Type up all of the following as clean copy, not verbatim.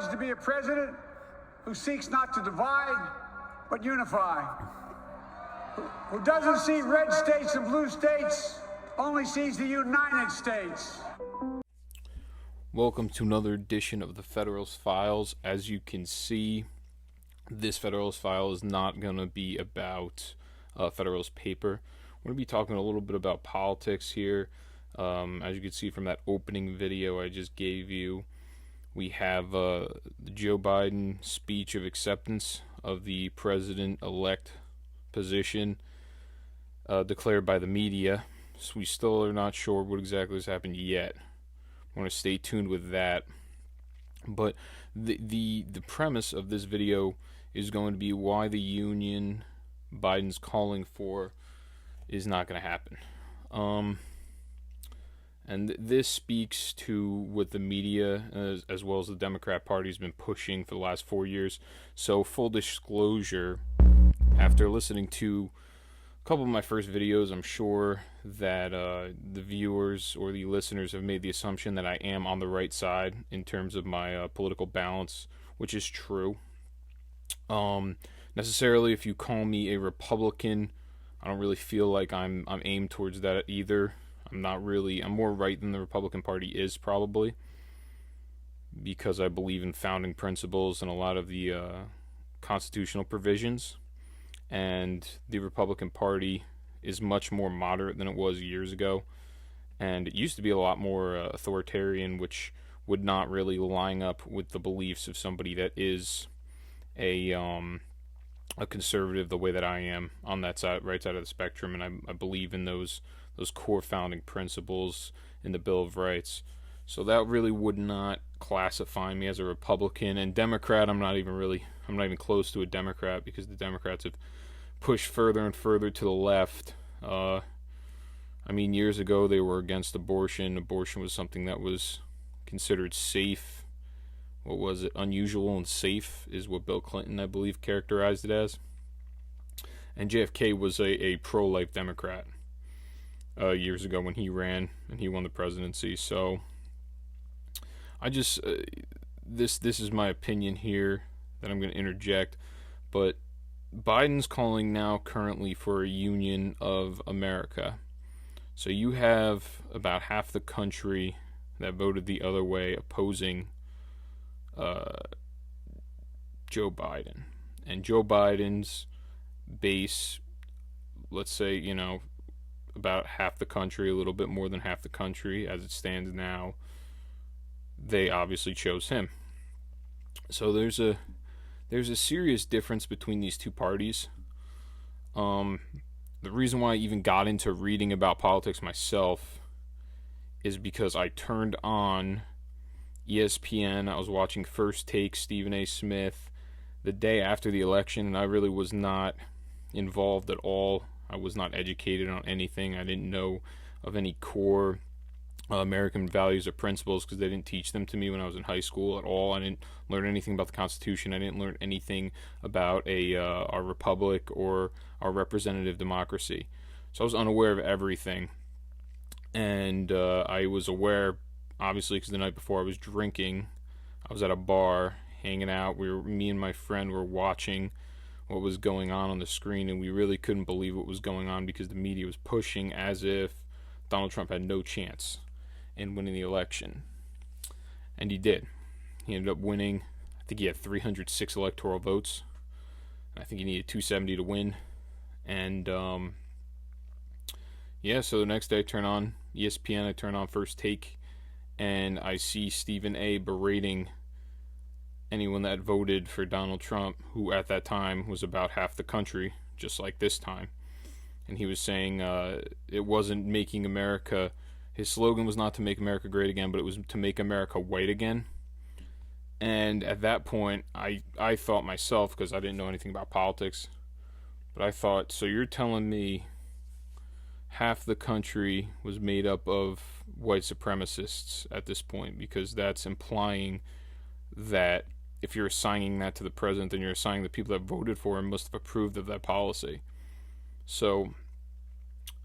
To be a president who seeks not to divide, but unify. Who doesn't see red states and blue states, only sees the United States. Welcome to another edition of the Federalist Files. As you can see, this Federalist File is not going to be about Federalist paper. We're going to be talking a little bit about politics here. As you can see from that opening video I just gave you, we have the Joe Biden speech of acceptance of the president-elect position declared by the media. So we still are not sure what exactly has happened yet. I want to stay tuned with that. But the premise of this video is going to be why the union Biden's calling for is not going to happen. And this speaks to what the media, as well as the Democrat Party, has been pushing for the last 4 years. So, full disclosure, after listening to a couple of my first videos, I'm sure that the viewers or the listeners have made the assumption that I am on the right side in terms of my political balance, which is true. Necessarily, if you call me a Republican, I don't really feel like I'm aimed towards that either. I'm more right than the Republican Party is, probably, because I believe in founding principles and a lot of the constitutional provisions, and the Republican Party is much more moderate than it was years ago, and it used to be a lot more authoritarian, which would not really line up with the beliefs of somebody that is a conservative the way that I am on that side, right side of the spectrum, and I believe in those core founding principles in the Bill of Rights. So that really would not classify me as a Republican. And Democrat, I'm not even close to a Democrat, because the Democrats have pushed further and further to the left. Years ago they were against abortion. Abortion was something that was considered safe. What was it? Unusual and safe is what Bill Clinton, I believe, characterized it as. And JFK was a pro-life Democrat years ago when he ran and he won the presidency. So I just this is my opinion here that I'm going to interject. But Biden's calling now currently for a union of America. So you have about half the country that voted the other way, opposing Joe Biden. And Joe Biden's base, let's say, about half the country, a little bit more than half the country as it stands now, they obviously chose him. So there's a serious difference between these two parties. The reason why I even got into reading about politics myself is because I turned on ESPN. I was watching First Take, Stephen A. Smith, the day after the election, and I really was not involved at all. I was not educated on anything. I didn't know of any core American values or principles, because they didn't teach them to me when I was in high school at all. I didn't learn anything about the Constitution. I didn't learn anything about our republic or our representative democracy. So I was unaware of everything. And I was aware, obviously, because the night before I was drinking. I was at a bar hanging out. Me and my friend were watching what was going on the screen, and we really couldn't believe what was going on, because the media was pushing as if Donald Trump had no chance in winning the election. And he did. He ended up winning. I think he had 306 electoral votes. I think he needed 270 to win. And so the next day I turn on ESPN, I turn on First Take, and I see Stephen A. berating anyone that voted for Donald Trump, who at that time was about half the country, just like this time. And he was saying it wasn't making America, his slogan was not to make America great again, but it was to make America white again. And at that point, I thought myself, because I didn't know anything about politics, but I thought, so you're telling me half the country was made up of white supremacists at this point, because that's implying that if you're assigning that to the president, then you're assigning the people that voted for him must have approved of that policy. So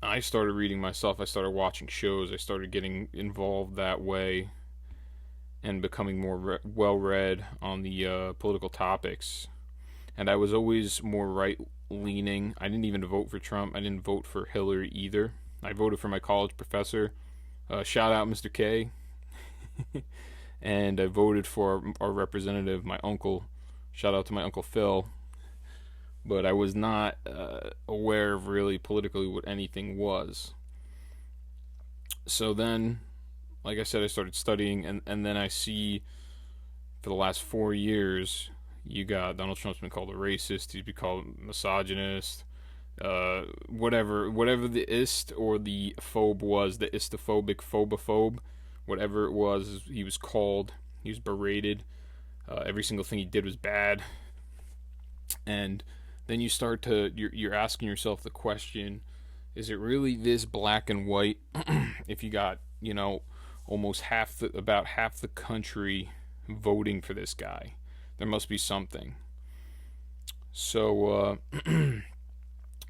I started reading myself. I started watching shows. I started getting involved that way. and becoming more well-read on the political topics. And I was always more right-leaning. I didn't even vote for Trump. I didn't vote for Hillary either. I voted for my college professor. Shout out Mr. K. And I voted for our representative, my uncle. Shout out to my Uncle Phil. But I was not aware of really politically what anything was. So then, like I said, I started studying, and then I see for the last 4 years, you got Donald Trump's been called a racist, he's been called a misogynist, whatever the ist or the phobe was, the istophobic, phobophobe, whatever it was, he was called, he was berated, every single thing he did was bad. And then you start to, you're asking yourself the question, is it really this black and white? If you got, almost about half the country voting for this guy, there must be something. So,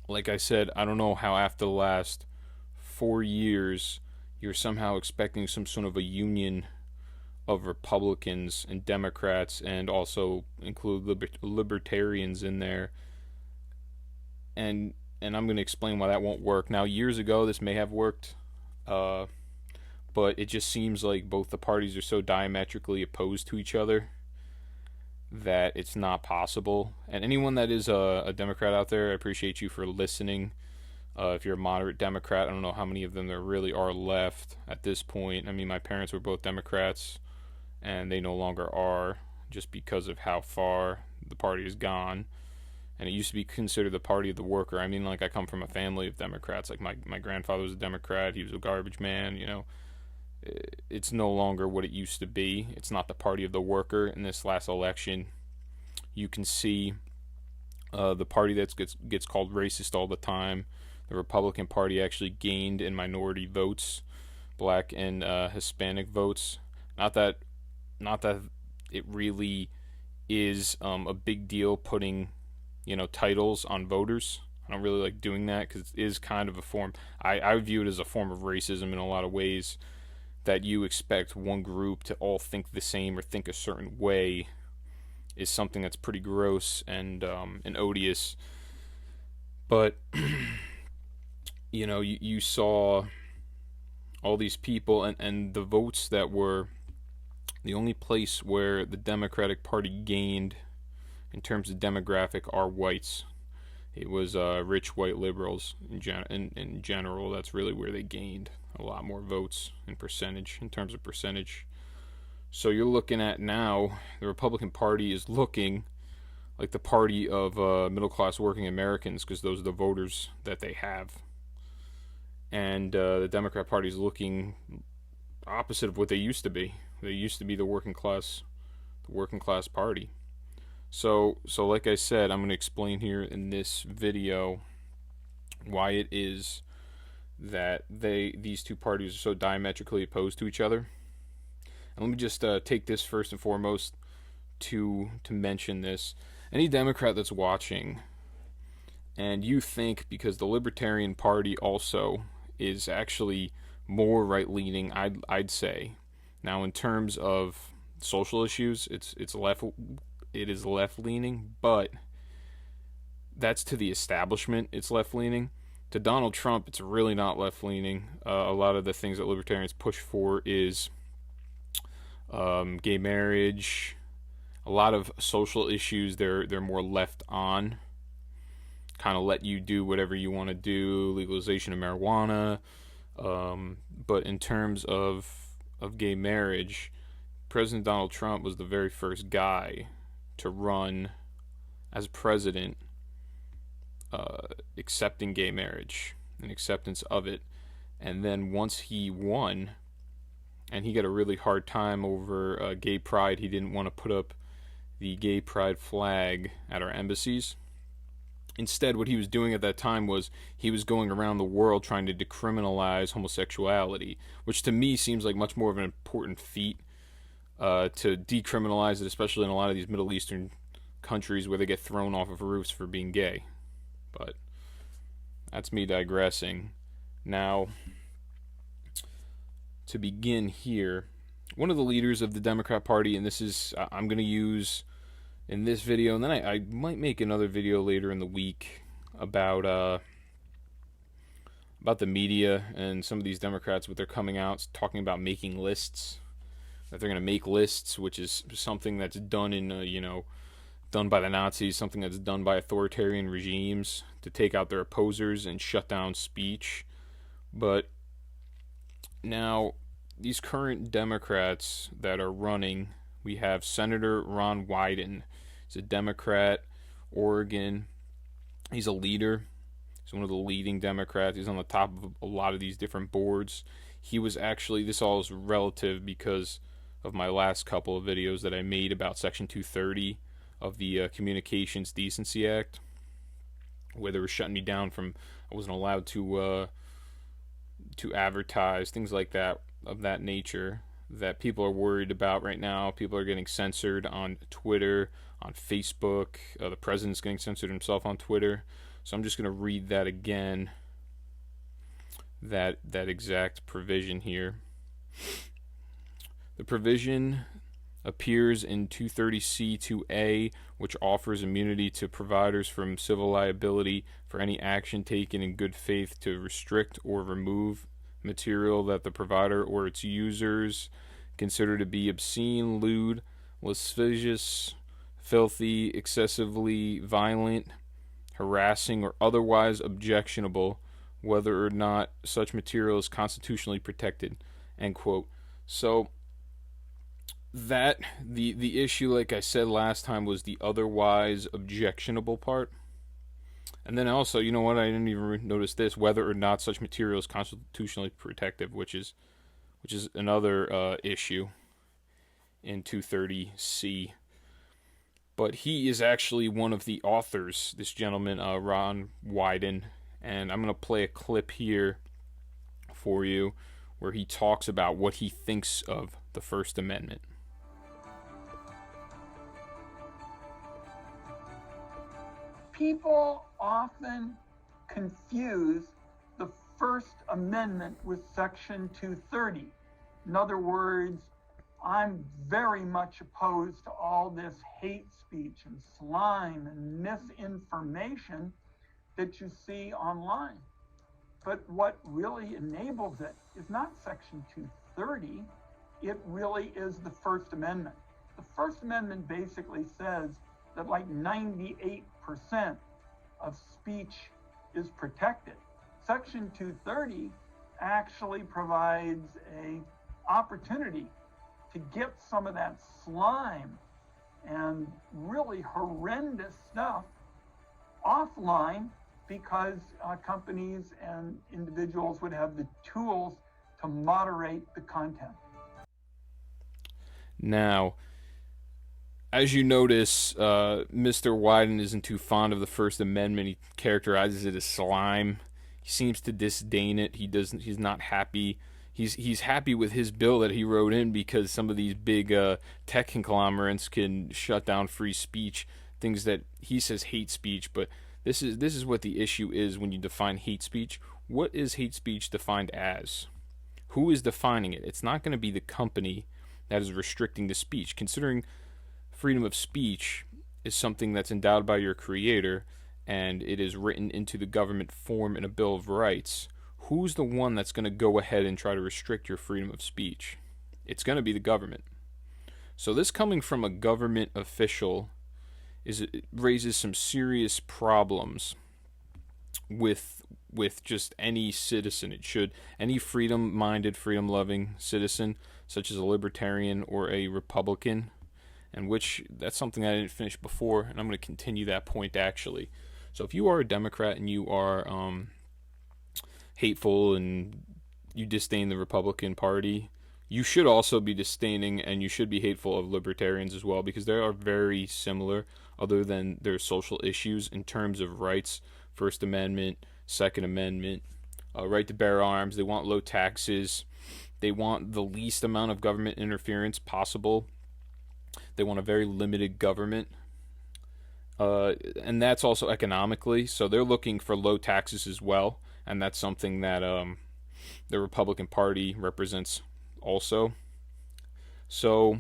like I said, I don't know how after the last 4 years, you're somehow expecting some sort of a union of Republicans and Democrats, and also include Libertarians in there. And I'm going to explain why that won't work. Now, years ago, this may have worked, but it just seems like both the parties are so diametrically opposed to each other that it's not possible. And anyone that is a Democrat out there, I appreciate you for listening. If you're a moderate Democrat, I don't know how many of them there really are left at this point. I mean, my parents were both Democrats, and they no longer are, just because of how far the party has gone. And it used to be considered the party of the worker. I mean, like, I come from a family of Democrats. Like, my grandfather was a Democrat. He was a garbage man, It's no longer what it used to be. It's not the party of the worker. In this last election, you can see the party that gets called racist all the time. The Republican Party actually gained in minority votes, black and Hispanic votes. Not that it really is a big deal putting titles on voters. I don't really like doing that because it is kind of a form. I view it as a form of racism in a lot of ways, that you expect one group to all think the same or think a certain way is something that's pretty gross and odious. But you saw all these people, and the votes that were the only place where the Democratic Party gained in terms of demographic are whites. It was rich white liberals in general. That's really where they gained a lot more votes in terms of percentage. So you're looking at now, the Republican Party is looking like the party of middle-class working Americans, because those are the voters that they have. And the Democrat Party is looking opposite of what they used to be. They used to be the working class party. So like I said, I'm going to explain here in this video why it is that these two parties are so diametrically opposed to each other. And let me just take this first and foremost to mention this. Any Democrat that's watching, and you think because the Libertarian Party also is actually more right-leaning, I'd say. Now, in terms of social issues, it is left-leaning, but that's to the establishment, it's left-leaning. To Donald Trump, it's really not left-leaning. A lot of the things that Libertarians push for is gay marriage, a lot of social issues. They're more left on, kind of let you do whatever you want to do, legalization of marijuana. But in terms of gay marriage, President Donald Trump was the very first guy to run as president, accepting gay marriage and acceptance of it. And then once he won, and he got a really hard time over gay pride, he didn't want to put up the gay pride flag at our embassies. Instead, what he was doing at that time was he was going around the world trying to decriminalize homosexuality, which to me seems like much more of an important feat, to decriminalize it, especially in a lot of these Middle Eastern countries where they get thrown off of roofs for being gay. But that's me digressing. Now, to begin here, one of the leaders of the Democrat Party, and this is I'm going to use in this video, and then I might make another video later in the week about the media and some of these Democrats, what they're coming out talking about making lists, that they're going to make lists, which is something that's done in done by the Nazis, something that's done by authoritarian regimes to take out their opposers and shut down speech. But now, these current Democrats that are running, we have Senator Ron Wyden. He's a Democrat, Oregon. He's a leader. He's one of the leading Democrats. He's on the top of a lot of these different boards. He was actually, this all is relative because of my last couple of videos that I made about Section 230 of the Communications Decency Act, where they were shutting me down from, I wasn't allowed to advertise, things like that, of that nature, that people are worried about right now. People are getting censored on Twitter, on Facebook. The president's getting censored himself on Twitter. So I'm just going to read that again, that exact provision here. The provision appears in 230C2A, which offers immunity to providers from civil liability for any action taken in good faith to restrict or remove material that the provider or its users consider to be obscene, lewd, lascivious, filthy, excessively violent, harassing, or otherwise objectionable, whether or not such material is constitutionally protected, end quote. So that the issue, like I said last time, was the otherwise objectionable part. And then also, you know what, I didn't even notice this, whether or not such material is constitutionally protective, which is another issue in 230C. But he is actually one of the authors, this gentleman, Ron Wyden, and I'm going to play a clip here for you where he talks about what he thinks of the First Amendment. People often confuse the First Amendment with Section 230. In other words, I'm very much opposed to all this hate speech and slime and misinformation that you see online. But what really enables it is not Section 230, it really is the First Amendment. The First Amendment basically says that like 98% of speech is protected. Section 230 actually provides an opportunity to get some of that slime and really horrendous stuff offline, because companies and individuals would have the tools to moderate the content. Now, as you notice, Mr. Wyden isn't too fond of the First Amendment. He characterizes it as slime. He seems to disdain it. He's not happy. He's happy with his bill that he wrote in because some of these big tech conglomerates can shut down free speech, things that he says hate speech. But this is what the issue is when you define hate speech. What is hate speech defined as? Who is defining it? It's not going to be the company that is restricting the speech. Considering freedom of speech is something that's endowed by your creator and it is written into the government form in a Bill of Rights, who's the one that's going to go ahead and try to restrict your freedom of speech? It's going to be the government. So this coming from a government official it raises some serious problems with just any citizen. It should. Any freedom-minded, freedom-loving citizen, such as a libertarian or a Republican, and which that's something I didn't finish before, and I'm going to continue that point actually. So if you are a Democrat and you are hateful and you disdain the Republican Party, you should also be disdaining and you should be hateful of libertarians as well, because they are very similar other than their social issues in terms of rights. First Amendment, Second Amendment, right to bear arms. They want low taxes. They want the least amount of government interference possible. They want a very limited government. And that's also economically. So they're looking for low taxes as well. And that's something that the Republican Party represents also. So,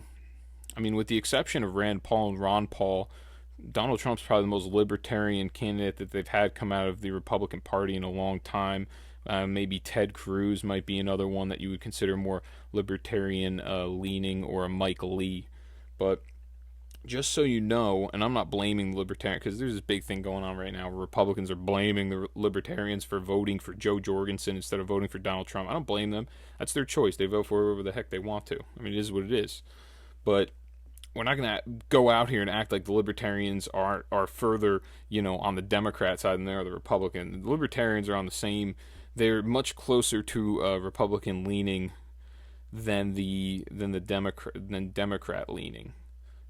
I mean, with the exception of Rand Paul and Ron Paul, Donald Trump's probably the most libertarian candidate that they've had come out of the Republican Party in a long time. Maybe Ted Cruz might be another one that you would consider more libertarian leaning, or a Mike Lee. But just so you know, and I'm not blaming the libertarian, because there's this big thing going on right now where Republicans are blaming the libertarians for voting for Joe Jorgensen instead of voting for Donald Trump. I don't blame them. That's their choice. They vote for whoever the heck they want to. I mean, it is what it is. But we're not going to go out here and act like the libertarians are further, on the Democrat side than they are the Republican. The libertarians are on the same. They're much closer to Republican leaning than Democrat leaning.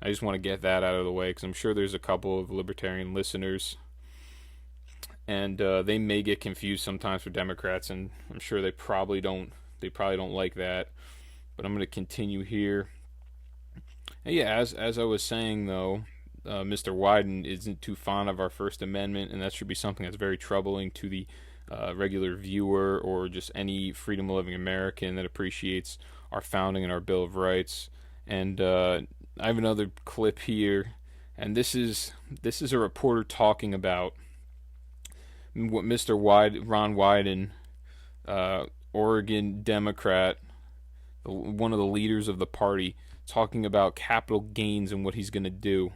I just want to get that out of the way, because I'm sure there's a couple of libertarian listeners, and they may get confused sometimes for Democrats, and I'm sure they probably don't like that. But I'm going to continue here. And yeah, as I was saying though, Mr. Wyden isn't too fond of our First Amendment, and that should be something that's very troubling to the regular viewer, or just any freedom-loving American that appreciates our founding and our Bill of Rights. And I have another clip here, and this is a reporter talking about what Mr. Ron Wyden, Oregon Democrat, one of the leaders of the party, talking about capital gains and what he's going to do.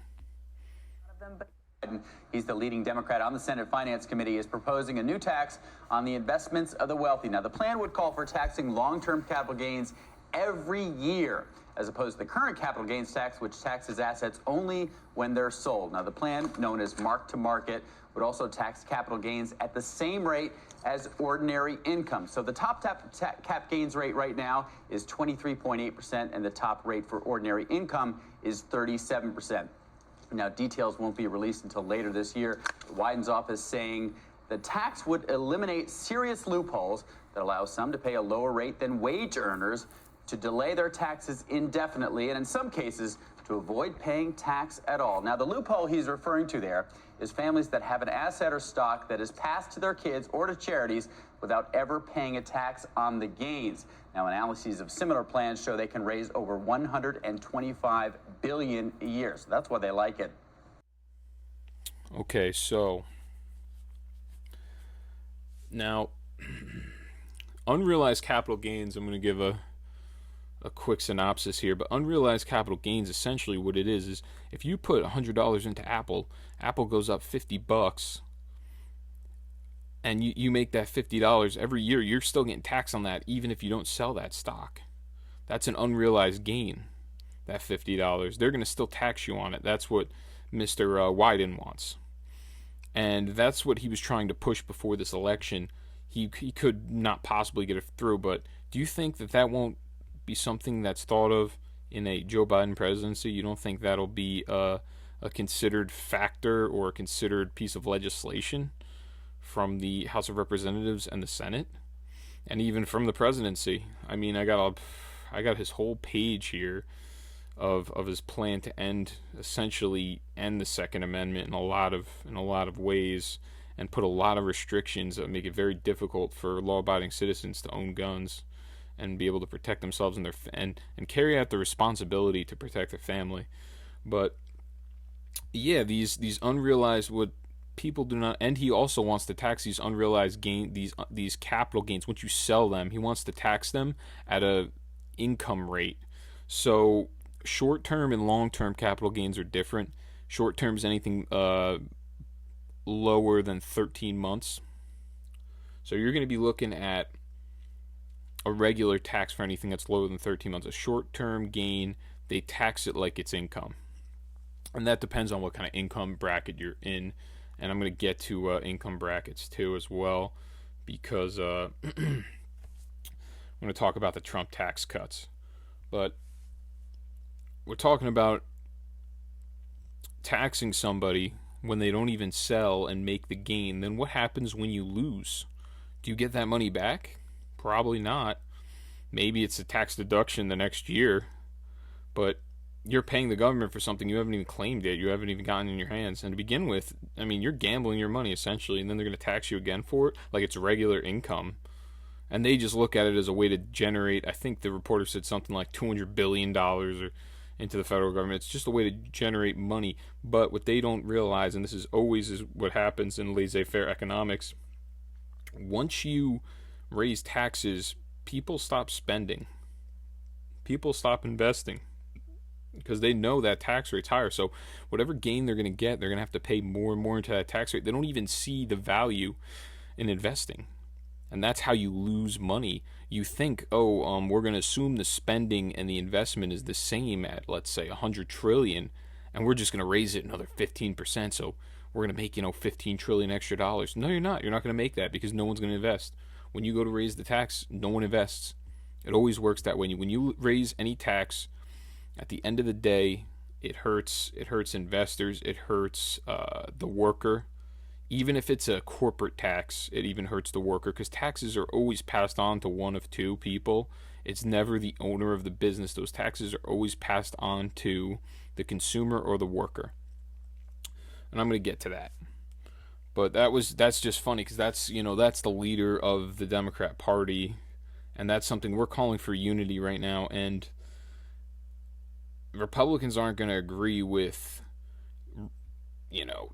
He's the leading Democrat on the Senate Finance Committee, is proposing a new tax on the investments of the wealthy. Now, the plan would call for taxing long-term capital gains every year, as opposed to the current capital gains tax, which taxes assets only when they're sold. Now, the plan, known as mark-to-market, would also tax capital gains at the same rate as ordinary income. So the top cap gains rate right now is 23.8%, and the top rate for ordinary income is 37%. Now, details won't be released until later this year. Wyden's office saying the tax would eliminate serious loopholes that allow some to pay a lower rate than wage earners, to delay their taxes indefinitely, and in some cases, to avoid paying tax at all. Now, the loophole he's referring to there is families that have an asset or stock that is passed to their kids or to charities without ever paying a tax on the gains. Now, analyses of similar plans show they can raise over $125 billion a year. So that's why they like it. Okay, so now unrealized capital gains, I'm going to give a quick synopsis here, but unrealized capital gains, essentially what it is if you put $100 into Apple goes up $50, and you make that $50 every year, you're still getting taxed on that even if you don't sell that stock. That's an unrealized gain, that $50. They're going to still tax you on it. That's what Mr. Wyden wants. And that's what he was trying to push before this election. He could not possibly get it through, but do you think that won't be something that's thought of in a Joe Biden presidency? You don't think that'll be a considered factor or a considered piece of legislation from the House of Representatives and the Senate, and even from the presidency? I mean, I got his whole page here of his plan to essentially end the Second Amendment in a lot of ways, and put a lot of restrictions that make it very difficult for law-abiding citizens to own guns and be able to protect themselves and carry out the responsibility to protect their family. But yeah, these unrealized, what people do not, and he also wants to tax these unrealized gain, these capital gains. Once you sell them, he wants to tax them at a income rate. So short-term and long-term capital gains are different. Short-term is anything lower than 13 months. So you're going to be looking at a regular tax for anything that's lower than 13 months. A short-term gain, they tax it like it's income. And that depends on what kind of income bracket you're in. And I'm going to get to income brackets too as well, because I'm going to talk about the Trump tax cuts. But we're talking about taxing somebody when they don't even sell and make the gain. Then what happens when you lose? Do you get that money back? Probably not. Maybe it's a tax deduction the next year, but you're paying the government for something you haven't even claimed yet, you haven't even gotten in your hands. And to begin with, I mean, you're gambling your money essentially, and then they're going to tax you again for it like it's regular income. And they just look at it as a way to generate, I think the reporter said something like $200 billion or into the federal government. It's just a way to generate money. But what they don't realize, and this is always what happens in laissez-faire economics, once you raise taxes, people stop spending. People stop investing because they know that tax rate's higher. So whatever gain they're going to get, they're going to have to pay more and more into that tax rate. They don't even see the value in investing. And that's how you lose money. You think, we're going to assume the spending and the investment is the same at, let's say, 100 trillion, and we're just going to raise it another 15%. So we're going to make, 15 trillion extra dollars. No, you're not. You're not going to make that because no one's going to invest. When you go to raise the tax, no one invests. It always works that way. When you raise any tax, at the end of the day, it hurts. It hurts investors. It hurts the worker. Even if it's a corporate tax, it even hurts the worker because taxes are always passed on to one of two people. It's never the owner of the business. Those taxes are always passed on to the consumer or the worker. And I'm going to get to that. But that's just funny because that's the leader of the Democrat Party, and that's something we're calling for unity right now. And Republicans aren't going to agree with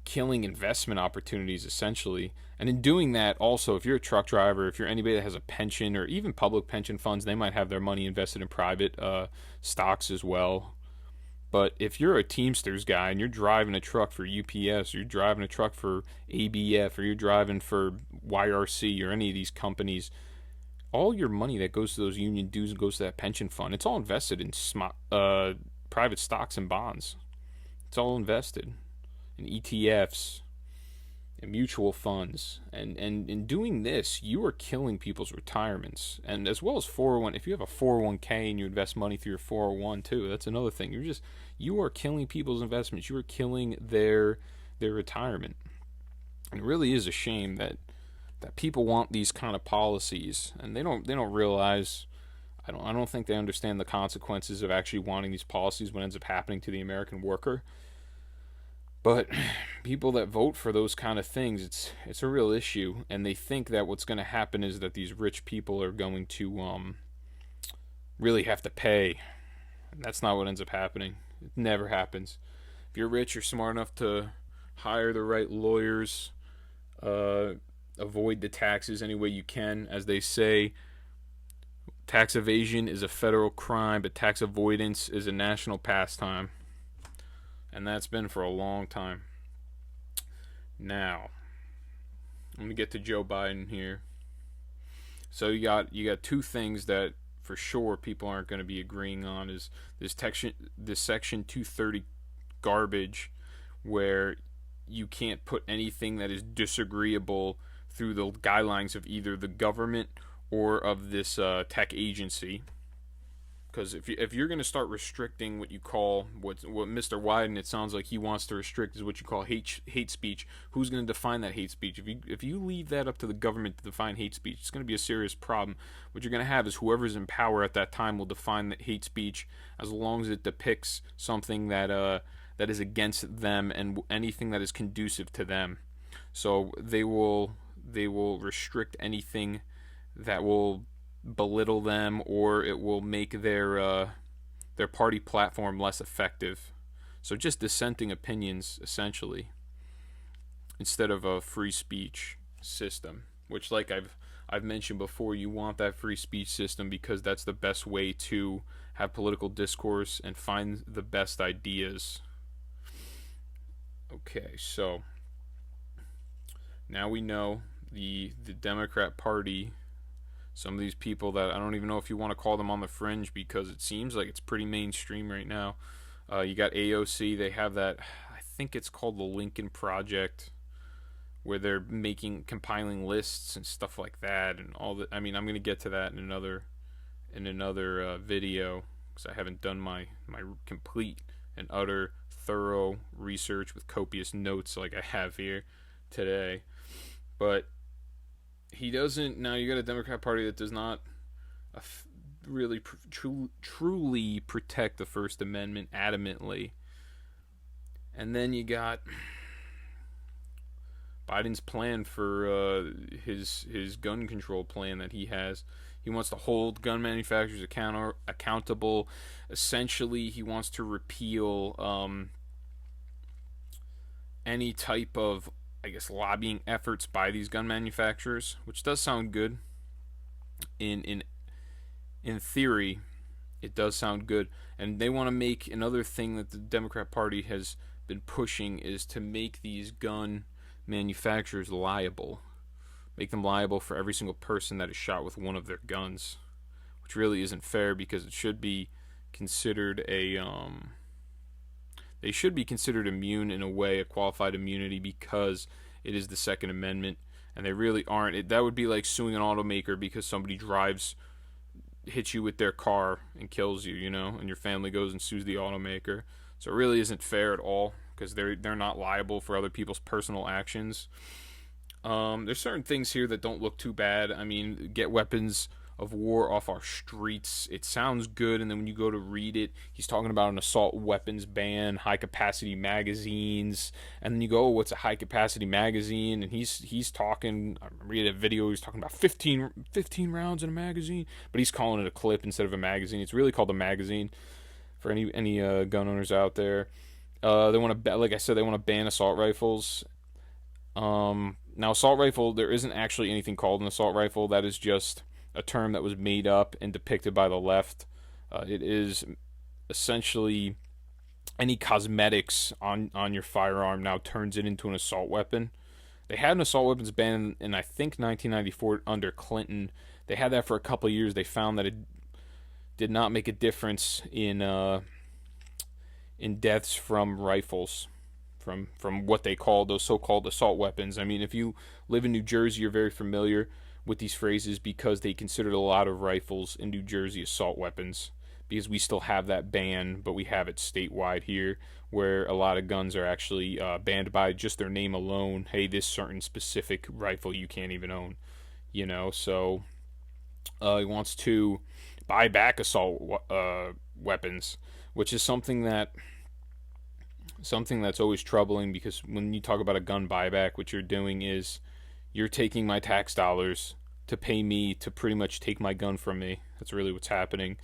killing investment opportunities, essentially. And in doing that, also, if you're a truck driver, if you're anybody that has a pension or even public pension funds, they might have their money invested in private stocks as well. But if you're a Teamsters guy and you're driving a truck for UPS, or you're driving a truck for ABF, or you're driving for YRC or any of these companies, all your money that goes to those union dues and goes to that pension fund, it's all invested in private stocks and bonds. It's all invested in ETFs and mutual funds. And in doing this, you are killing people's retirements. And as well as 401, if you have a 401k and you invest money through your 401 too, that's another thing. You are killing people's investments. You are killing their retirement. And it really is a shame that people want these kind of policies, and they don't realize. I don't think they understand the consequences of actually wanting these policies, what ends up happening to the American worker. But people that vote for those kind of things, it's a real issue, and they think that what's going to happen is that these rich people are going to really have to pay. And that's not what ends up happening. It never happens. If you're rich, you're smart enough to hire the right lawyers, avoid the taxes any way you can. As they say, tax evasion is a federal crime, but tax avoidance is a national pastime. And that's been for a long time. Now, I'm going to get to Joe Biden here. So you got two things that for sure people aren't going to be agreeing on is this Section 230 garbage, where you can't put anything that is disagreeable through the guidelines of either the government or of this tech agency. Because if you're going to start restricting what you call what Mr. Wyden, it sounds like he wants to restrict, is what you call hate speech. Who's going to define that hate speech? If you leave that up to the government to define hate speech, it's going to be a serious problem. What you're going to have is whoever's in power at that time will define the hate speech as long as it depicts something that is against them and anything that is conducive to them. So they will restrict anything that will belittle them, or it will make their party platform less effective. So just dissenting opinions, essentially, instead of a free speech system, which, like I've mentioned before, you want that free speech system because that's the best way to have political discourse and find the best ideas. Okay, so now we know the Democrat Party. Some of these people that I don't even know if you want to call them on the fringe, because it seems like it's pretty mainstream right now. You got AOC. They have that, I think it's called the Lincoln Project, where they're compiling lists and stuff like that, and all that. I mean, I'm going to get to that in another video, because I haven't done my complete and utter thorough research with copious notes like I have here today. But he doesn't. Now you got a Democrat Party that does not really truly protect the First Amendment adamantly, and then you got Biden's plan for his gun control plan that he has. He wants to hold gun manufacturers accountable. Essentially, he wants to repeal any type of, I guess, lobbying efforts by these gun manufacturers, which does sound good. In theory, it does sound good. And they want to make another thing that the Democrat Party has been pushing is to make these gun manufacturers liable. Make them liable for every single person that is shot with one of their guns, which really isn't fair because it should be considered they should be considered immune in a way, a qualified immunity, because it is the Second Amendment, and they really aren't. That would be like suing an automaker because somebody hits you with their car and kills you, and your family goes and sues the automaker. So it really isn't fair at all because they're not liable for other people's personal actions. There's certain things here that don't look too bad. I mean, get weapons of war off our streets. It sounds good, and then when you go to read it, he's talking about an assault weapons ban, high-capacity magazines, and then you go, oh, what's a high-capacity magazine? And he's talking, I read a video, he's talking about 15 rounds in a magazine, but he's calling it a clip instead of a magazine. It's really called a magazine for any gun owners out there. They want to, like I said, they want to ban assault rifles. Now, assault rifle, there isn't actually anything called an assault rifle. That is just a term that was made up and depicted by the left. It is essentially any cosmetics on your firearm now turns it into an assault weapon. They had an assault weapons ban in, I think, 1994 under Clinton. They had that for a couple of years. They found that it did not make a difference in deaths from rifles, from what they call those so-called assault weapons. I mean, if you live in New Jersey, you're very familiar with these phrases because they considered a lot of rifles in New Jersey assault weapons, because we still have that ban, but we have it statewide here, where a lot of guns are actually banned by just their name alone. Hey, this certain specific rifle you can't even own, so he wants to buy back assault weapons, which is something that's always troubling, because when you talk about a gun buyback, what you're doing is you're taking my tax dollars to pay me to pretty much take my gun from me. That's really what's happening.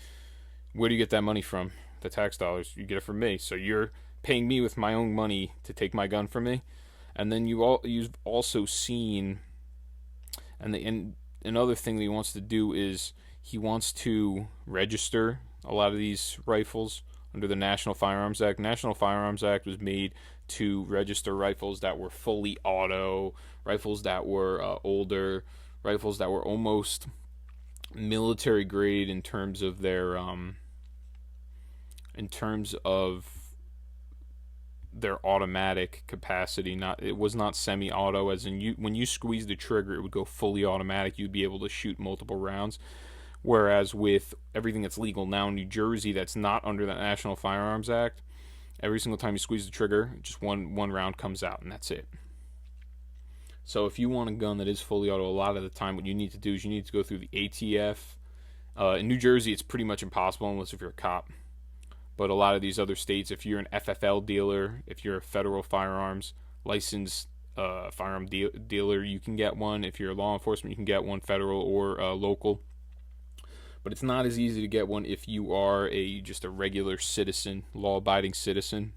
Where do you get that money from? The tax dollars. You get it from me. So you're paying me with my own money to take my gun from me. And then you've also seen, and another thing that he wants to do is he wants to register a lot of these rifles under the National Firearms Act. National Firearms Act was made to register rifles that were fully auto, rifles that were older, rifles that were almost military grade in terms of their automatic capacity. It was not semi-auto, as in when you squeeze the trigger, it would go fully automatic. You'd be able to shoot multiple rounds. Whereas with everything that's legal now in New Jersey that's not under the National Firearms Act, every single time you squeeze the trigger, just one round comes out, and that's it. So if you want a gun that is fully auto, a lot of the time what you need to do is you need to go through the ATF. In New Jersey, it's pretty much impossible unless if you're a cop. But a lot of these other states, if you're an FFL dealer, if you're a federal firearms licensed firearm dealer, you can get one. If you're law enforcement, you can get one, federal or local. But it's not as easy to get one if you are just a regular citizen, law-abiding citizen.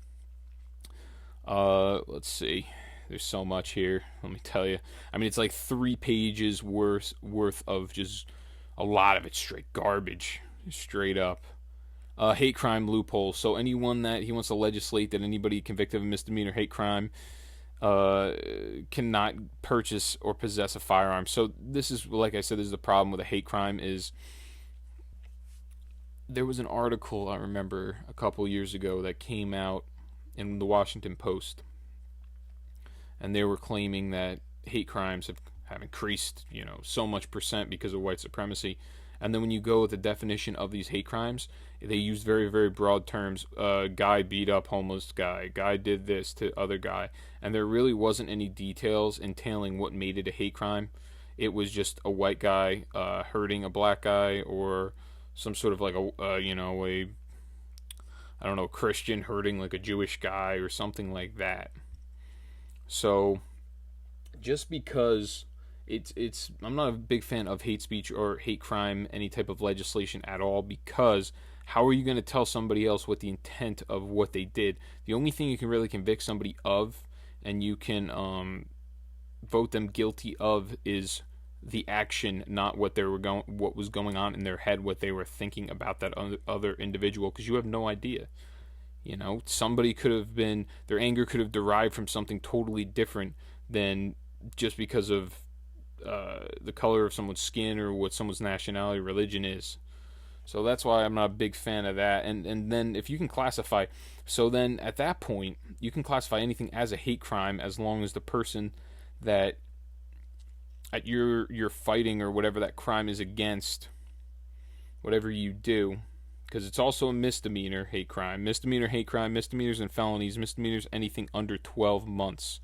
Let's see. There's so much here. Let me tell you. I mean, it's like 3 pages worth of just a lot of it straight garbage, straight up. Hate crime loophole. So anyone that he wants to legislate that anybody convicted of a misdemeanor hate crime cannot purchase or possess a firearm. So this is, like I said, this is the problem with a hate crime is there was an article I remember a couple years ago that came out in the Washington Post, and they were claiming that hate crimes have increased, so much percent because of white supremacy. And then when you go with the definition of these hate crimes, they use very, very broad terms. Guy beat up homeless guy. Guy did this to other guy. And there really wasn't any details entailing what made it a hate crime. It was just a white guy hurting a black guy, or some sort of like a Christian hurting like a Jewish guy or something like that. So just because it's I'm not a big fan of hate speech or hate crime, any type of legislation at all, because how are you going to tell somebody else what the intent of what they did? The only thing you can really convict somebody of, and you can vote them guilty of, is the action, not what what was going on in their head, what they were thinking about that other individual, because you have no idea. Somebody could have been, their anger could have derived from something totally different than just because of the color of someone's skin or what someone's nationality or religion is. So that's why I'm not a big fan of that. And then if you can classify, so then at that point, you can classify anything as a hate crime as long as the person that you're fighting, or whatever that crime is against, whatever you do, because it's also a misdemeanor hate crime. Misdemeanor hate crime, misdemeanors and felonies, misdemeanors, anything under 12 months,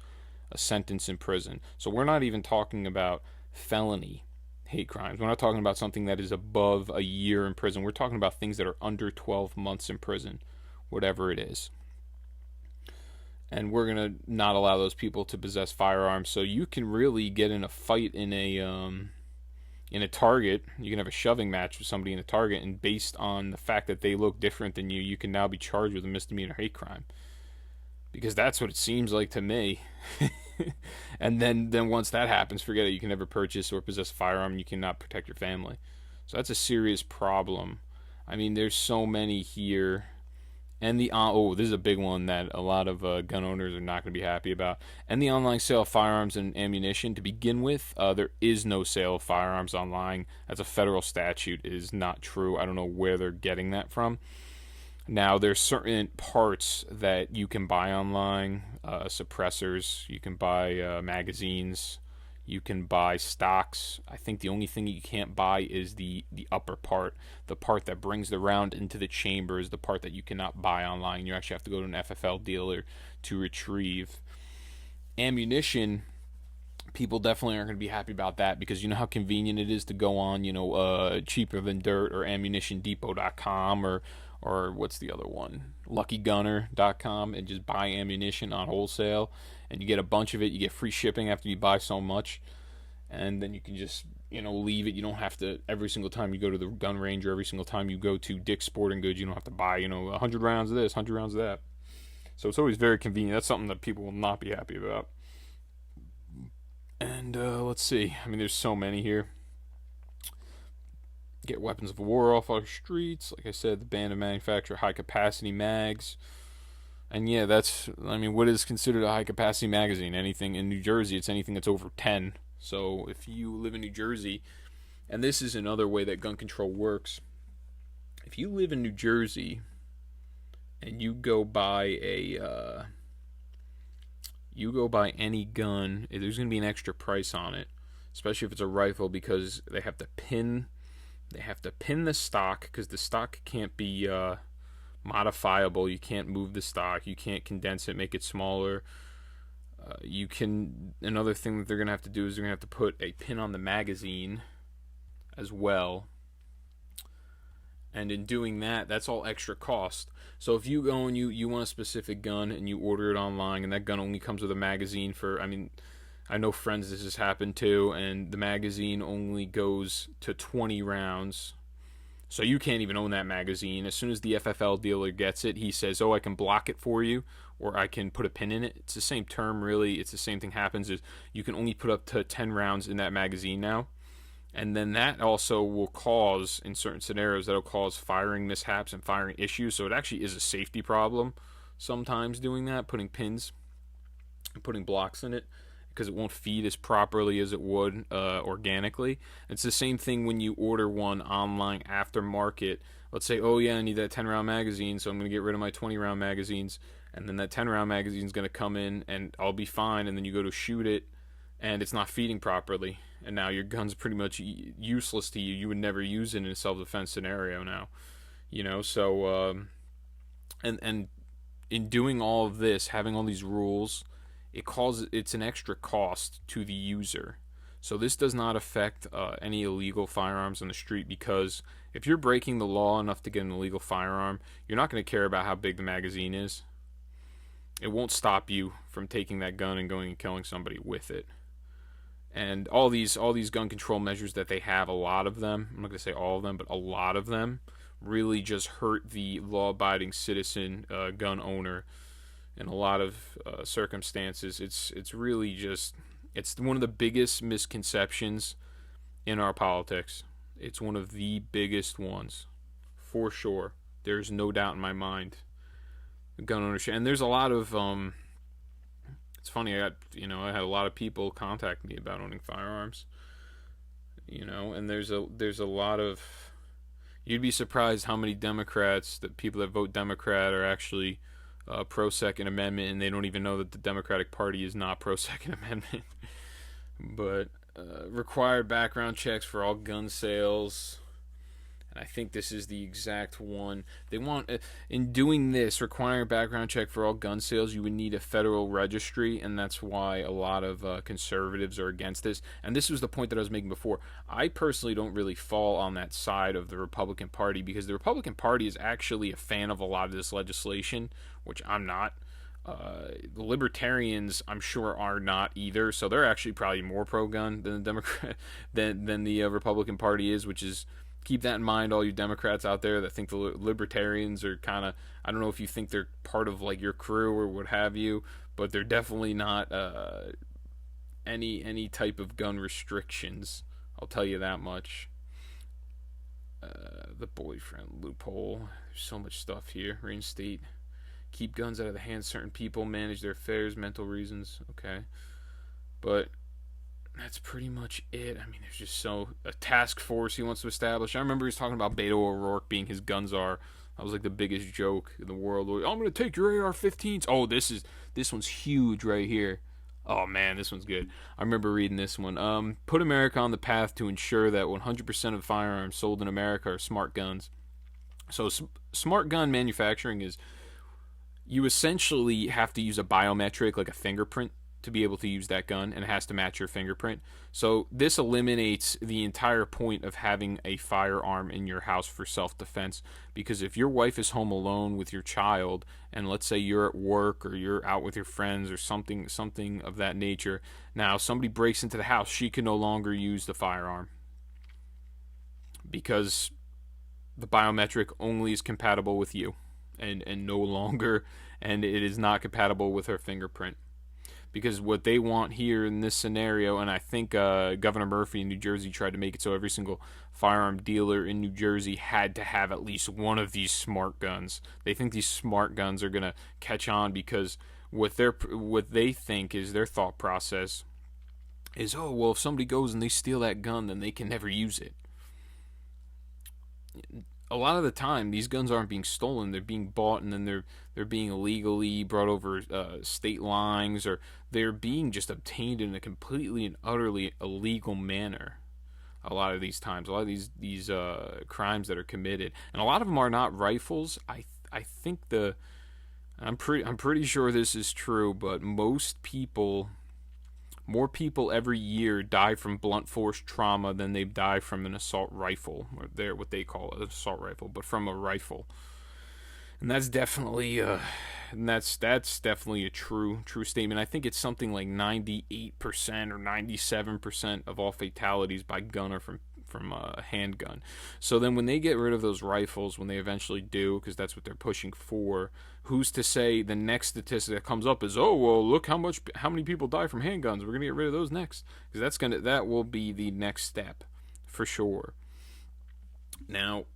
a sentence in prison. So we're not even talking about felony hate crimes. We're not talking about something that is above a year in prison. We're talking about things that are under 12 months in prison, whatever it is. And we're going to not allow those people to possess firearms. So you can really get in a fight in a Target. You can have a shoving match with somebody in a Target, and based on the fact that they look different than you, you can now be charged with a misdemeanor hate crime. Because that's what it seems like to me. And then once that happens, forget it. You can never purchase or possess a firearm, and you cannot protect your family. So that's a serious problem. I mean, there's so many here. And this is a big one that a lot of gun owners are not going to be happy about. And the online sale of firearms and ammunition. To begin with, there is no sale of firearms online. That's a federal statute. It is not true. I don't know where they're getting that from. Now, there's certain parts that you can buy online, suppressors. You can buy magazines. You can buy stocks. I think the only thing you can't buy is the upper part. The part that brings the round into the chamber is the part that you cannot buy online. You actually have to go to an FFL dealer to retrieve. Ammunition, people definitely aren't going to be happy about that, because you know how convenient it is to go on, Cheaper Than Dirt or AmmunitionDepot.com or what's the other one? LuckyGunner.com, and just buy ammunition on wholesale. And you get a bunch of it. You get free shipping after you buy so much. And then you can just, leave it. You don't have to, every single time you go to the gun range, or every single time you go to Dick's Sporting Goods, you don't have to buy, 100 rounds of this, 100 rounds of that. So it's always very convenient. That's something that people will not be happy about. And let's see. I mean, there's so many here. Get weapons of war off our streets. Like I said, the ban of manufacture high-capacity mags. And yeah, what is considered a high-capacity magazine? Anything in New Jersey, it's anything that's over 10. So if you live in New Jersey, and this is another way that gun control works. If you live in New Jersey and you go buy any gun, there's going to be an extra price on it, especially if it's a rifle, because they have to pin the stock, because the stock can't be modifiable. You can't move the stock. You can't condense it, make it smaller. Another thing that they're going to have to do is they're going to have to put a pin on the magazine as well. And in doing that, that's all extra cost. So if you go and you want a specific gun and you order it online, and that gun only comes with a magazine for, I know friends this has happened to, and the magazine only goes to 20 rounds. So you can't even own that magazine. As soon as the FFL dealer gets it, he says, I can block it for you, or I can put a pin in it. It's the same term, really. It's the same thing happens. Is you can only put up to 10 rounds in that magazine now. And then that also will cause, in certain scenarios, that'll cause firing mishaps and firing issues. So it actually is a safety problem sometimes doing that, putting pins and putting blocks in it, because it won't feed as properly as it would organically. It's the same thing when you order one online aftermarket. Let's say, I need that 10-round magazine, so I'm going to get rid of my 20-round magazines. And then that 10-round magazine is going to come in, and I'll be fine. And then you go to shoot it, and it's not feeding properly. And now your gun's pretty much useless to you. You would never use it in a self-defense scenario now. So, and in doing all of this, having all these rules, it's an extra cost to the user. So this does not affect any illegal firearms on the street, because if you're breaking the law enough to get an illegal firearm, you're not going to care about how big the magazine is. It won't stop you from taking that gun and going and killing somebody with it. And all these gun control measures that they have, a lot of them, I'm not going to say all of them, but a lot of them really just hurt the law-abiding citizen gun owner in a lot of circumstances. It's really just, it's one of the biggest misconceptions in our politics. It's one of the biggest ones, for sure. There's no doubt in my mind. Gun ownership, and there's a lot of it's funny, I had a lot of people contact me about owning firearms, and there's a lot of, you'd be surprised how many Democrats, that people that vote Democrat, are actually pro Second Amendment, and they don't even know that the Democratic Party is not pro Second Amendment. But required background checks for all gun sales. And I think this is the exact one. They want, in doing this, requiring a background check for all gun sales, you would need a federal registry, and that's why a lot of conservatives are against this. And this was the point that I was making before. I personally don't really fall on that side of the Republican Party, because the Republican Party is actually a fan of a lot of this legislation, which I'm not. The Libertarians, I'm sure, are not either, so they're actually probably more pro-gun than the Democrat than the Republican Party is, which is, keep that in mind, all you Democrats out there that think the Libertarians are kind of, I don't know if you think they're part of like your crew or what have you, but they're definitely not any type of gun restrictions. I'll tell you that much. The boyfriend loophole. There's so much stuff here. Reinstate. Keep guns out of the hands of certain people. Manage their affairs. Mental reasons. Okay. But that's pretty much it. I mean, there's just a task force he wants to establish. I remember he was talking about Beto O'Rourke being his gun czar. That was like the biggest joke in the world. I'm going to take your AR-15s. Oh, this one's huge right here. Oh man, this one's good. I remember reading this one. Put America on the path to ensure that 100% of firearms sold in America are smart guns. So smart gun manufacturing is, you essentially have to use a biometric, like a fingerprint, to be able to use that gun, and it has to match your fingerprint. So this eliminates the entire point of having a firearm in your house for self-defense, because if your wife is home alone with your child, and let's say you're at work or you're out with your friends or something of that nature, now somebody breaks into the house, she can no longer use the firearm because the biometric only is compatible with you, and no longer, and it is not compatible with her fingerprint. Because what they want here in this scenario, and I think Governor Murphy in New Jersey tried to make it so every single firearm dealer in New Jersey had to have at least one of these smart guns. They think these smart guns are going to catch on, because what they think is, their thought process is, oh, well, if somebody goes and they steal that gun, then they can never use it. A lot of the time, these guns aren't being stolen. They're being bought, and then they're being illegally brought over state lines, or they're being just obtained in a completely and utterly illegal manner. A lot of these times, a lot of these crimes that are committed, and a lot of them are not rifles. I think I'm pretty sure this is true, but more people every year die from blunt force trauma than they die from an assault rifle, or what they call an assault rifle, but from a rifle. And that's definitely that's definitely a true statement. I think it's something like 98% or 97% of all fatalities by gun are from a handgun. So then when they get rid of those rifles, when they eventually do, because that's what they're pushing for, who's to say the next statistic that comes up is, oh, well, look how many people die from handguns, we're going to get rid of those next, because that will be the next step for sure. Now,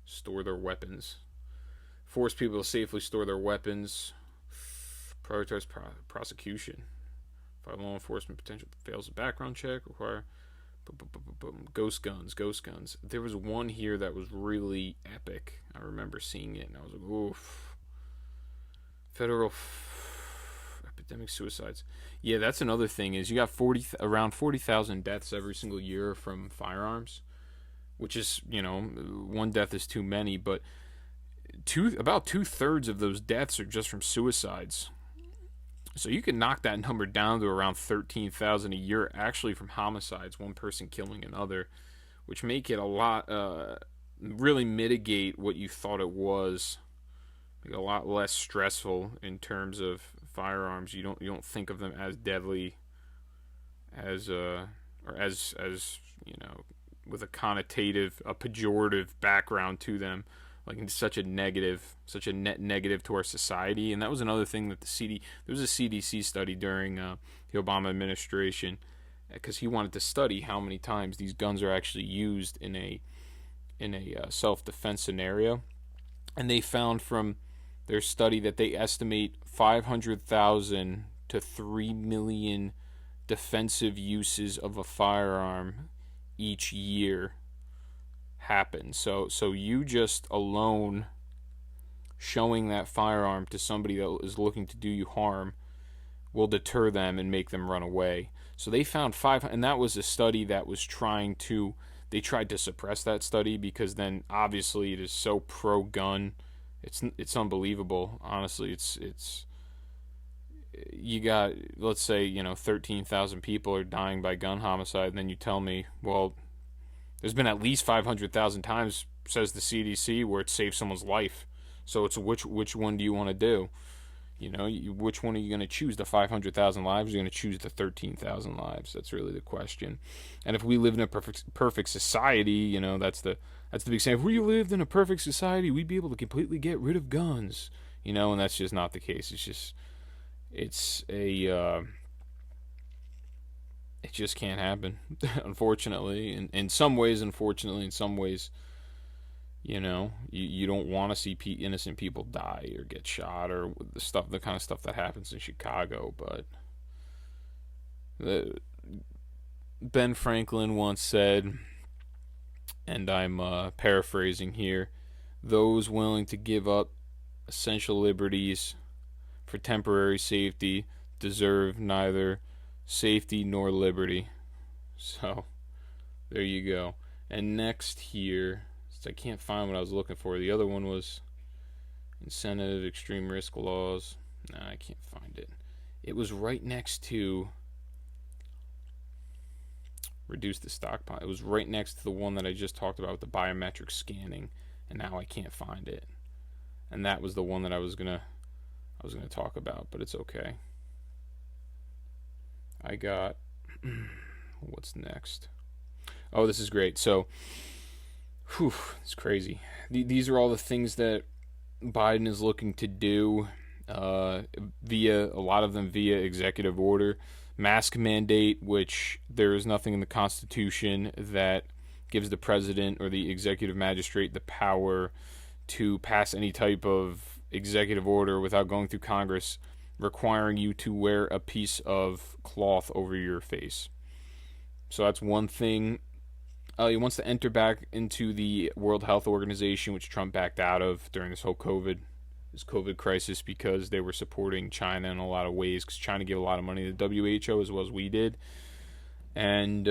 store their weapons, force people to safely store their weapons, prioritize prosecution, if law enforcement potential fails a background check, require ghost guns. There was one here that was really epic. I remember seeing it and I was like, oof. Federal epidemic suicides. Yeah, that's another thing, is you got around 40,000 deaths every single year from firearms, which is, one death is too many, but about 2/3 of those deaths are just from suicides. So you can knock that number down to around 13,000 a year actually from homicides, one person killing another, which make it a lot, really mitigate what you thought it was, make it a lot less stressful in terms of firearms. You don't think of them as deadly as you know, with a connotative, a pejorative background to them, like in such a net negative to our society. And that was another thing that there was a CDC study during the Obama administration, because he wanted to study how many times these guns are actually used in a self-defense scenario, and they found from their study that they estimate 500,000 to 3 million defensive uses of a firearm each year happen. So you just alone showing that firearm to somebody that is looking to do you harm will deter them and make them run away. So they found and that was a study that was they tried to suppress that study, because then obviously it is so pro-gun. It's unbelievable. Honestly, it's you got, let's say, 13,000 people are dying by gun homicide, and then you tell me, well, there's been at least 500,000 times, says the CDC, where it saved someone's life. So it's which one do you want to do? Which one are you going to choose? The 500,000 lives, or are you going to choose the 13,000 lives? That's really the question. And if we lived in a perfect society, that's the big saying. If we lived in a perfect society, we'd be able to completely get rid of guns. And that's just not the case. It just can't happen, unfortunately. In some ways, unfortunately, in some ways, you don't want to see innocent people die or get shot, or the kind of stuff that happens in Chicago. But Ben Franklin once said, and I'm paraphrasing here, those willing to give up essential liberties for temporary safety deserve neither safety nor liberty. So there you go. And next here, I can't find what I was looking for. The other one was incentive extreme risk laws. Nah, I can't find it. It was right next to reduce the stockpile. It was right next to the one that I just talked about with the biometric scanning, and now I can't find it. And that was the one that I was gonna talk about, but it's okay. I got what's next? Oh, this is great. So, it's crazy. These are all the things that Biden is looking to do, a lot of them via executive order. Mask mandate, which there is nothing in the Constitution that gives the president or the executive magistrate the power to pass any type of executive order without going through Congress, requiring you to wear a piece of cloth over your face. So that's one thing. He wants to enter back into the World Health Organization, which Trump backed out of during this whole COVID crisis, because they were supporting China in a lot of ways, because China gave a lot of money to the WHO as well as we did. And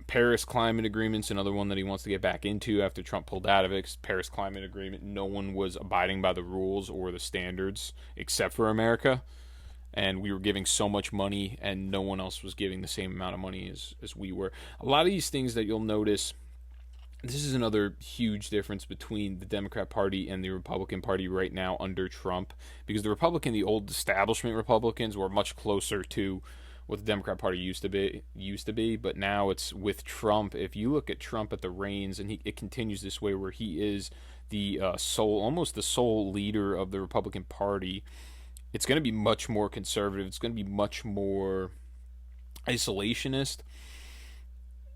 Paris Climate Agreement's another one that he wants to get back into after Trump pulled out of it. 'Cause Paris Climate Agreement, no one was abiding by the rules or the standards except for America. And we were giving so much money, and no one else was giving the same amount of money as we were. A lot of these things that you'll notice, this is another huge difference between the Democrat Party and the Republican Party right now under Trump, because the old establishment Republicans, were much closer to what the Democrat Party used to be, but now it's with Trump. If you look at Trump at the reins, and it continues this way, where he is the almost the sole leader of the Republican Party, it's going to be much more conservative. It's going to be much more isolationist.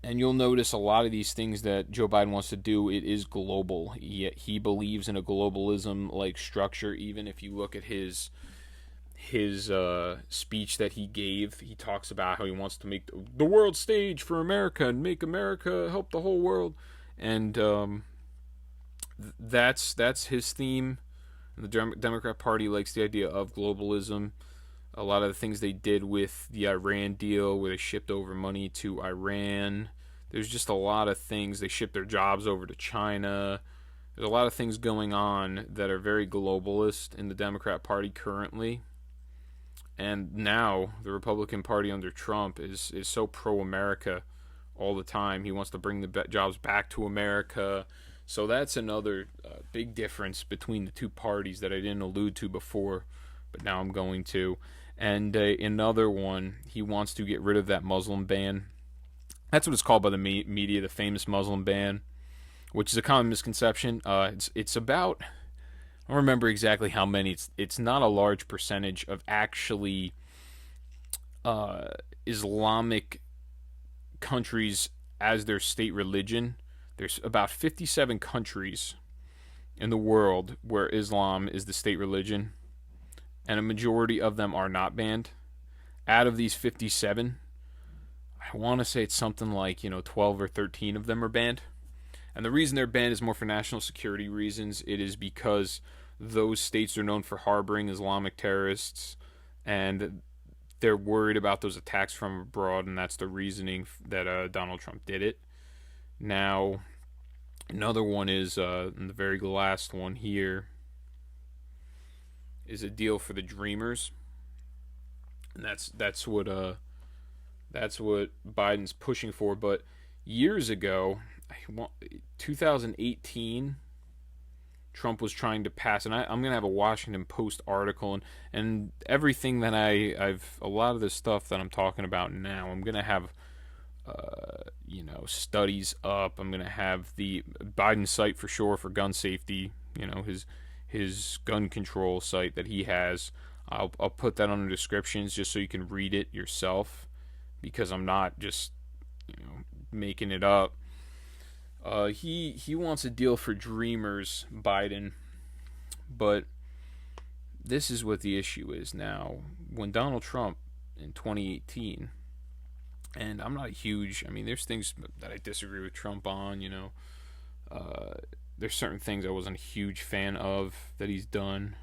And you'll notice a lot of these things that Joe Biden wants to do, it is global. Yet he believes in a globalism-like structure. Even if you look at his speech that he gave, he talks about how he wants to make the world stage for America and make America help the whole world. And that's his theme. The Democrat Party likes the idea of globalism. A lot of the things they did with the Iran deal, where they shipped over money to Iran. There's just a lot of things. They shipped their jobs over to China. There's a lot of things going on that are very globalist in the Democrat Party currently. And now the Republican Party under Trump is so pro-America all the time. He wants to bring the jobs back to America. So that's another big difference between the two parties that I didn't allude to before. but now I'm going to. And another one, he wants to get rid of that Muslim ban. That's what it's called by the media, the famous Muslim ban, which is a common misconception. It's about, I don't remember exactly how many. It's not a large percentage of actually Islamic countries as their state religion. There's about 57 countries in the world where Islam is the state religion, and a majority of them are not banned. Out of these 57, I want to say it's something like 12 or 13 of them are banned. And the reason they're banned is more for national security reasons. It is because those states are known for harboring Islamic terrorists, and they're worried about those attacks from abroad, and that's the reasoning that Donald Trump did it. Now, another one is, and the very last one here, is a deal for the Dreamers, and that's what Biden's pushing for. But years ago, 2018, Trump was trying to pass, and I'm gonna have a Washington Post article, and everything that I've a lot of the stuff that I'm talking about now, I'm gonna have studies up. I'm gonna have the Biden site for sure for gun safety, his gun control site that he has. I'll put that on the descriptions just so you can read it yourself, because I'm not just making it up. He wants a deal for Dreamers, Biden, but this is what the issue is now. When Donald Trump in 2018, and I'm not huge, there's things that I disagree with Trump on, there's certain things I wasn't a huge fan of that he's done,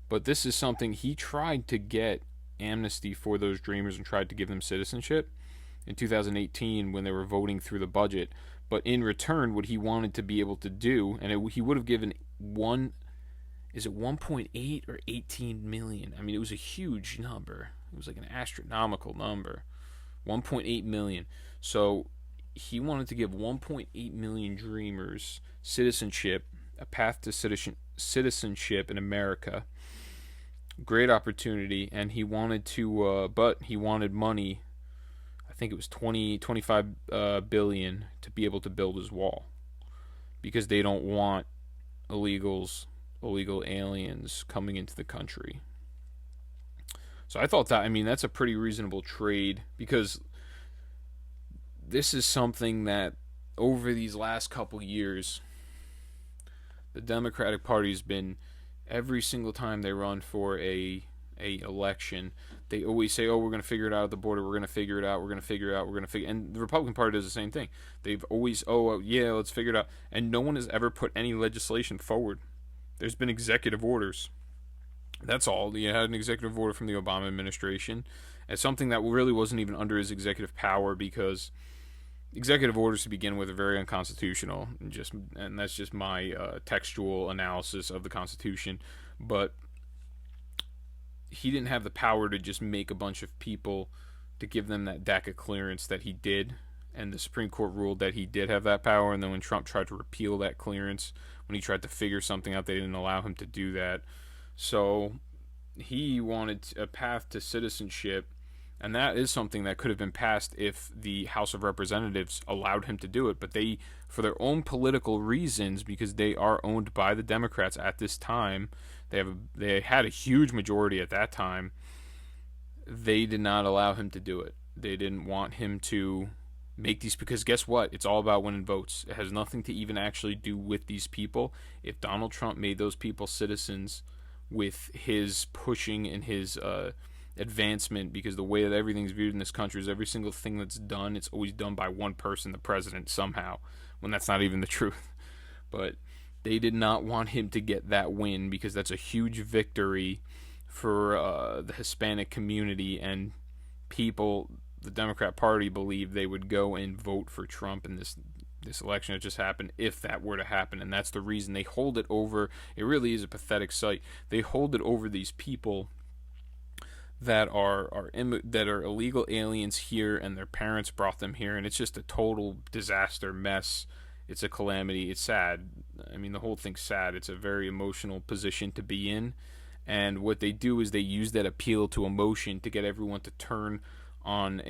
but this is something he tried to get amnesty for those Dreamers and tried to give them citizenship in 2018 when they were voting through the budget. But in return, what he wanted to be able to do, and he would have given 1.8 or 18 million? It was a huge number. It was like an astronomical number, 1.8 million. So he wanted to give 1.8 million Dreamers citizenship, a path to citizenship in America. Great opportunity, and he wanted to, but he wanted money. I think it was 25 billion to be able to build his wall, because they don't want illegal aliens coming into the country. So I thought that, that's a pretty reasonable trade, because this is something that over these last couple years, the Democratic Party has been, every single time they run for a election, they always say, we're going to figure it out at the border, we're going to figure it out, and the Republican Party does the same thing. They've always, let's figure it out, and no one has ever put any legislation forward. There's been executive orders. That's all. You had an executive order from the Obama administration. It's something that really wasn't even under his executive power, because executive orders to begin with are very unconstitutional, and that's just my textual analysis of the Constitution. But he didn't have the power to just make a bunch of people to give them that DACA clearance that he did, and the Supreme Court ruled that he did have that power. And then when Trump tried to repeal that clearance, when he tried to figure something out, they didn't allow him to do that. So he wanted a path to citizenship, and that is something that could have been passed if the House of Representatives allowed him to do it. But they, for their own political reasons, because they are owned by the Democrats at this time, they had a huge majority at that time, they did not allow him to do it. They didn't want him to make these, because guess what? It's all about winning votes. It has nothing to even actually do with these people. If Donald Trump made those people citizens with his pushing and his advancement, because the way that everything's viewed in this country is every single thing that's done, it's always done by one person, the president, somehow, when that's not even the truth. But they did not want him to get that win, because that's a huge victory for the Hispanic community, and people, the Democrat Party, believed they would go and vote for Trump in this election that just happened, if that were to happen. And that's the reason they hold it over. It really is a pathetic sight. They hold it over these people that are illegal aliens here, and their parents brought them here, and it's just a total disaster mess. It's a calamity. It's sad. The whole thing's sad. It's a very emotional position to be in, And what they do is they use that appeal to emotion to get everyone to turn on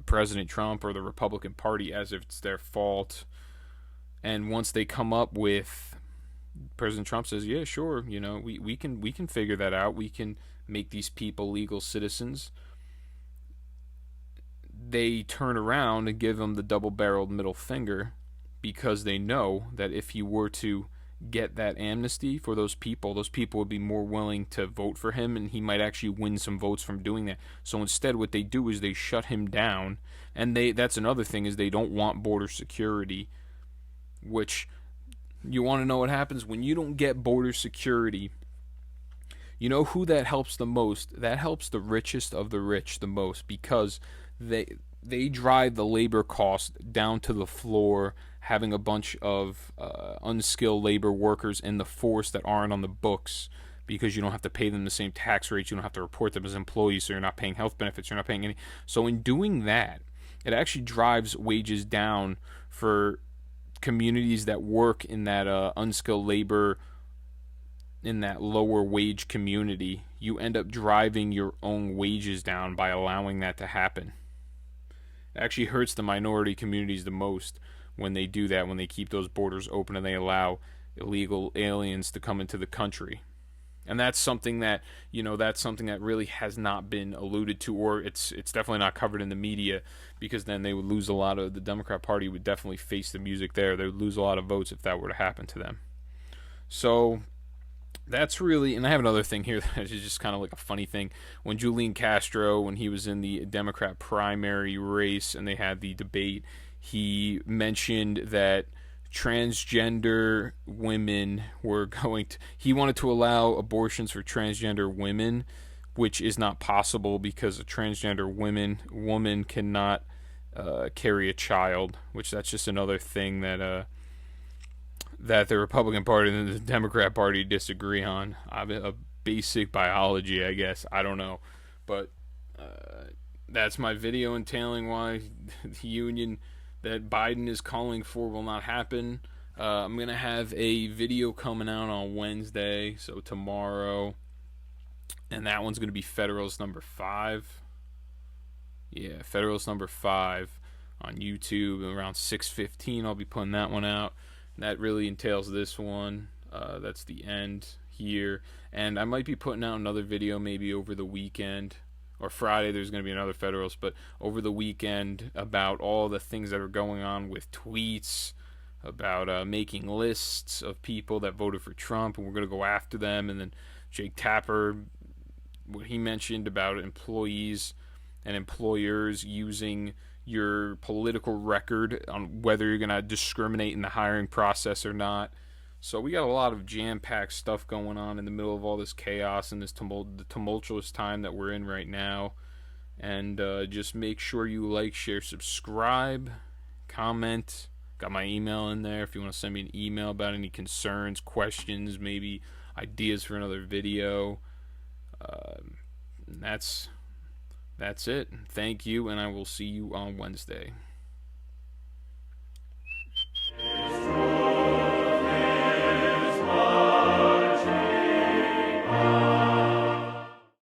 President Trump or the Republican Party as if it's their fault. And once they come up with, President Trump says, yeah, sure, we can figure that out. We can make these people legal citizens. They turn around and give him the double-barreled middle finger, because they know that if he were to get that amnesty for those people would be more willing to vote for him, and he might actually win some votes from doing that. So instead, what they do is they shut him down, and that's another thing, is they don't want border security, which, you want to know what happens when you don't get border security? You know who that helps the most? That helps the richest of the rich the most, because they drive the labor cost down to the floor, having a bunch of unskilled labor workers in the force that aren't on the books, because you don't have to pay them the same tax rates, you don't have to report them as employees, so you're not paying health benefits, you're not paying any. So in doing that, it actually drives wages down for communities that work in that unskilled labor, in that lower wage community. You end up driving your own wages down by allowing that to happen. It actually hurts the minority communities the most when they do that, when they keep those borders open and they allow illegal aliens to come into the country. And that's something that, really has not been alluded to, or it's definitely not covered in the media, because then they would lose a lot of, the Democrat Party would definitely face the music there. They would lose a lot of votes if that were to happen to them. So that's really, and I have another thing here that is just kind of like a funny thing. When Julian Castro, when he was in the Democrat primary race and they had the debate, he mentioned that transgender women were he wanted to allow abortions for transgender women, which is not possible because a transgender woman cannot carry a child, which that's just another thing that the Republican Party and the Democrat Party disagree on. A basic biology, I guess. I don't know. But that's my video entailing why the union that Biden is calling for will not happen. I'm going to have a video coming out on Wednesday, so tomorrow. And that one's going to be Federalist number 5. Yeah, Federalist number 5 on YouTube. Around 6:15 I'll be putting that one out. That really entails this one. That's the end here. And I might be putting out another video maybe over the weekend. Or Friday, there's going to be another Federalist. But over the weekend, about all the things that are going on with tweets, about making lists of people that voted for Trump, and we're going to go after them. And then Jake Tapper, what he mentioned about employees and employers using your political record on whether you're going to discriminate in the hiring process or not. So we got a lot of jam-packed stuff going on in the middle of all this chaos and this tumultuous time that we're in right now. And just make sure you like, share, subscribe, comment. Got my email in there if you want to send me an email about any concerns, questions, maybe ideas for another video. That's it. Thank you, and I will see you on Wednesday.